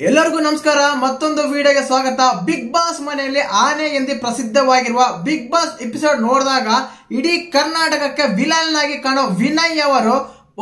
ಎಲ್ಲರಿಗೂ ನಮಸ್ಕಾರ. ಮತ್ತೊಂದು ವಿಡಿಯೋಗೆ ಸ್ವಾಗತ. ಬಿಗ್ ಬಾಸ್ ಮನೆಯಲ್ಲಿ ಆನೆ ಎಂದು ಪ್ರಸಿದ್ಧವಾಗಿರುವ ಬಿಗ್ ಬಾಸ್ ಎಪಿಸೋಡ್ ನೋಡಿದಾಗ ಇಡೀ ಕರ್ನಾಟಕಕ್ಕೆ ವಿಲನ್ ಆಗಿ ಕಾಣೋ ವಿನಯ್ ಅವರು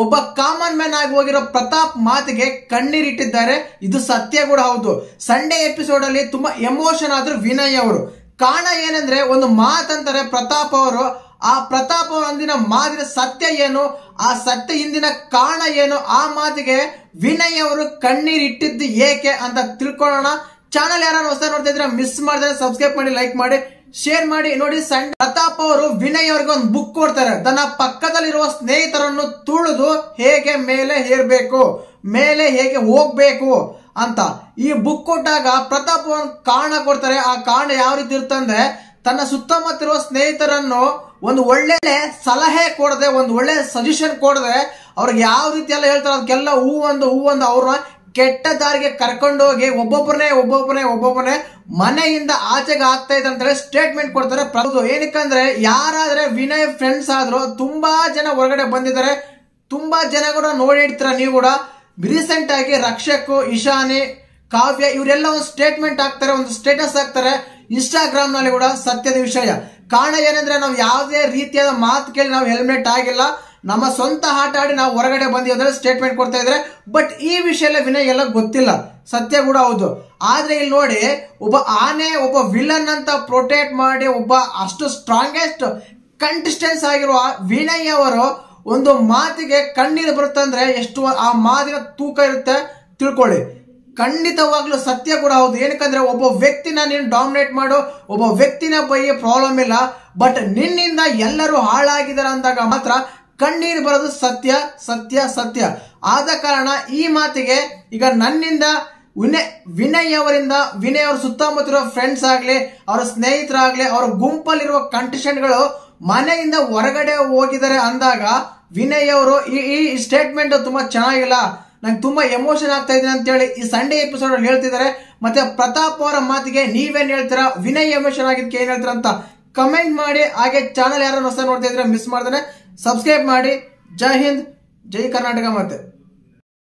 ಒಬ್ಬ ಕಾಮನ್ ಮ್ಯಾನ್ ಆಗಿ ಹೋಗಿರೋ ಪ್ರತಾಪ್ ಮಾತಿಗೆ ಕಣ್ಣೀರಿಟ್ಟಿದ್ದಾರೆ. ಇದು ಸತ್ಯ ಕೂಡ ಹೌದು. ಸಂಡೇ ಎಪಿಸೋಡ್ ಅಲ್ಲಿ ತುಂಬಾ ಎಮೋಷನ್ ಆದ್ರು ವಿನಯ್ ಅವರು. ಕಾರಣ ಏನಂದ್ರೆ ಒಂದು ಮಾತಂತಾರೆ ಪ್ರತಾಪ್ ಅವರು. ಆ ಪ್ರತಾಪ್ ಅವರ ಅಂದಿನ ಮಾತಿನ ಸತ್ಯ ಏನು, ಆ ಸತ್ಯ ಹಿಂದಿನ ಕಾರಣ ಏನು, ಆ ಮಾತಿಗೆ ವಿನಯ್ ಅವರು ಕಣ್ಣೀರಿಟ್ಟಿದ್ದು ಏಕೆ ಅಂತ ತಿಳ್ಕೊಳ್ಳೋಣ. ಚಾನಲ್ ಯಾರು ಹೊಸ ನೋಡ್ತಾ ಇದ್ರೆ ಮಿಸ್ ಮಾಡಿದ್ರೆ ಸಬ್ಸ್ಕ್ರೈಬ್ ಮಾಡಿ, ಲೈಕ್ ಮಾಡಿ, ಶೇರ್ ಮಾಡಿ. ನೋಡಿ, ಪ್ರತಾಪ್ ಅವರು ವಿನಯ್ ಅವ್ರಿಗೆ ಒಂದು ಬುಕ್ ಕೊಡ್ತಾರೆ. ತನ್ನ ಪಕ್ಕದಲ್ಲಿರುವ ಸ್ನೇಹಿತರನ್ನು ತುಳಿದು ಹೇಗೆ ಮೇಲೆ ಏರ್ಬೇಕು, ಮೇಲೆ ಹೇಗೆ ಹೋಗ್ಬೇಕು ಅಂತ ಈ ಬುಕ್ ಕೊಟ್ಟಾಗ ಪ್ರತಾಪ್ ಒಂದು ಕಾರಣ ಕೊಡ್ತಾರೆ. ಆ ಕಾರಣ ಯಾವ ರೀತಿ ಇರ್ತಂದ್ರೆ, ತನ್ನ ಸುತ್ತಮುತ್ತ ಇರುವ ಸ್ನೇಹಿತರನ್ನು ಒಂದು ಒಳ್ಳೆ ಸಲಹೆ ಕೊಡದೆ, ಒಂದು ಒಳ್ಳೆ ಸಜೆಷನ್ ಕೊಡದೆ, ಅವ್ರಿಗೆ ಯಾವ ರೀತಿ ಎಲ್ಲ ಹೇಳ್ತಾರೆ ಅದಕ್ಕೆಲ್ಲ ಹೂ ಒಂದು ಅವ್ರನ್ನ ಕೆಟ್ಟ ದಾರಿಗೆ ಕರ್ಕೊಂಡು ಹೋಗಿ ಒಬ್ಬೊಬ್ಬನೇ ಮನೆಯಿಂದ ಆಚೆಗೆ ಆಗ್ತಾ ಇದೆ ಅಂತ ಹೇಳಿ ಸ್ಟೇಟ್ಮೆಂಟ್ ಕೊಡ್ತಾರೆ. ಏನಕ್ಕಂದ್ರೆ ಯಾರಾದ್ರೆ ವಿನಯ್ ಫ್ರೆಂಡ್ಸ್ ಆದ್ರೂ ತುಂಬಾ ಜನ ಹೊರಗಡೆ ಬಂದಿದ್ದಾರೆ. ತುಂಬಾ ಜನ ಕೂಡ ನೋಡಿರ್ತೀರ ನೀವು ಕೂಡ. ರೀಸೆಂಟ್ ಆಗಿ ರಕ್ಷಕ್, ಇಶಾನಿ, ಕಾವ್ಯ ಇವರೆಲ್ಲ ಒಂದು ಸ್ಟೇಟ್ಮೆಂಟ್ ಹಾಕ್ತಾರೆ, ಒಂದು ಸ್ಟೇಟಸ್ ಹಾಕ್ತಾರೆ ಇನ್ಸ್ಟಾಗ್ರಾಮ್ ನಲ್ಲಿ ಕೂಡ. ಸತ್ಯದ ವಿಷಯ. ಕಾರಣ ಏನಂದ್ರೆ ನಾವು ಯಾವುದೇ ರೀತಿಯಾದ ಮಾತು ಕೇಳಿ ನಾವು ಹೆಲ್ಮೆಟ್ ಆಗಿಲ್ಲ, ನಮ್ಮ ಸ್ವಂತ ಆಟ ಆಡಿ ನಾವು ಹೊರಗಡೆ ಬಂದಿದ್ರೆ ಸ್ಟೇಟ್ಮೆಂಟ್ ಕೊಡ್ತಾ ಇದ್ರೆ. ಬಟ್ ಈ ವಿಷಯ ಎಲ್ಲ ವಿನಯ್ ಎಲ್ಲ ಗೊತ್ತಿಲ್ಲ. ಸತ್ಯ ಕೂಡ ಹೌದು. ಆದ್ರೆ ಇಲ್ಲಿ ನೋಡಿ, ಒಬ್ಬ ಆನೆ, ಒಬ್ಬ ವಿಲನ್ ಅಂತ ಪ್ರೊಟೆಕ್ಟ್ ಮಾಡಿ ಒಬ್ಬ ಅಷ್ಟು ಸ್ಟ್ರಾಂಗೆಸ್ಟ್ ಕಂಟೆಸ್ಟೆನ್ಸ್ ಆಗಿರುವ ವಿನಯ್ ಅವರು ಒಂದು ಮಾತಿಗೆ ಕಣ್ಣೀರು ಬರುತ್ತಂದ್ರೆ ಎಷ್ಟು ಆ ಮಾತಿನ ತೂಕ ಇರುತ್ತೆ ತಿಳ್ಕೊಳ್ಳಿ. ಖಂಡಿತವಾಗ್ಲೂ ಸತ್ಯ ಕೂಡ ಹೌದು. ಏನಕ್ಕಂದ್ರೆ ಒಬ್ಬ ವ್ಯಕ್ತಿನ ನೀನು ಡಾಮಿನೇಟ್ ಮಾಡು, ಒಬ್ಬ ವ್ಯಕ್ತಿನ ಬಗ್ಗೆ ಪ್ರಾಬ್ಲಮ್ ಇಲ್ಲ, ಬಟ್ ನಿನ್ನಿಂದ ಎಲ್ಲರೂ ಹಾಳಾಗಿದ್ದಾರೆ ಅಂದಾಗ ಮಾತ್ರ ಕಣ್ಣೀರು ಬರೋದು ಸತ್ಯ ಸತ್ಯ ಸತ್ಯ. ಆದ ಕಾರಣ ಈ ಮಾತಿಗೆ ಈಗ ನನ್ನಿಂದ ವಿನಯ್ ಅವರಿಂದ, ವಿನಯ್ ಅವ್ರ ಸುತ್ತಮುತ್ತ ಫ್ರೆಂಡ್ಸ್ ಆಗ್ಲಿ, ಅವರ ಸ್ನೇಹಿತರಾಗ್ಲಿ, ಅವ್ರ ಗುಂಪಲ್ಲಿರುವ ಕಂಟೆಸ್ಟೆಂಟ್ಗಳು ಮನೆಯಿಂದ ಹೊರಗಡೆ ಹೋಗಿದ್ದಾರೆ ಅಂದಾಗ ವಿನಯ್ ಅವರು ಈ ಸ್ಟೇಟ್ಮೆಂಟ್ ತುಂಬಾ ಚೆನ್ನಾಗಿಲ್ಲ, ನಂಗೆ ತುಂಬಾ ಎಮೋಷನ್ ಆಗ್ತಾ ಇದೆ ಅಂತ ಹೇಳಿ ಈ ಸಂಡೇ ಎಪಿಸೋಡ್ ಅಲ್ಲಿ ಹೇಳ್ತಿದ್ದಾರೆ. ಮತ್ತೆ ಪ್ರತಾಪ್ ಅವರ ಮಾತಿಗೆ ನೀವೇನ್ ಹೇಳ್ತೀರಾ, ವಿನಯ್ ಎಮೋಷನ್ ಆಗಿದ್ದಕ್ಕೆ ಏನ್ ಹೇಳ್ತೀರಾ ಅಂತ ಕಮೆಂಟ್ ಮಾಡಿ. ಹಾಗೆ ಚಾನಲ್ ಯಾರು ಹೊಸ ನೋಡ್ತಾ ಇದ್ರೆ ಮಿಸ್ ಮಾಡ್ತಾನೆ ಸಬ್ಸ್ಕ್ರೈಬ್ ಮಾಡಿ. ಜೈ ಹಿಂದ್, ಜೈ ಕರ್ನಾಟಕ. ಮತ್ತೆ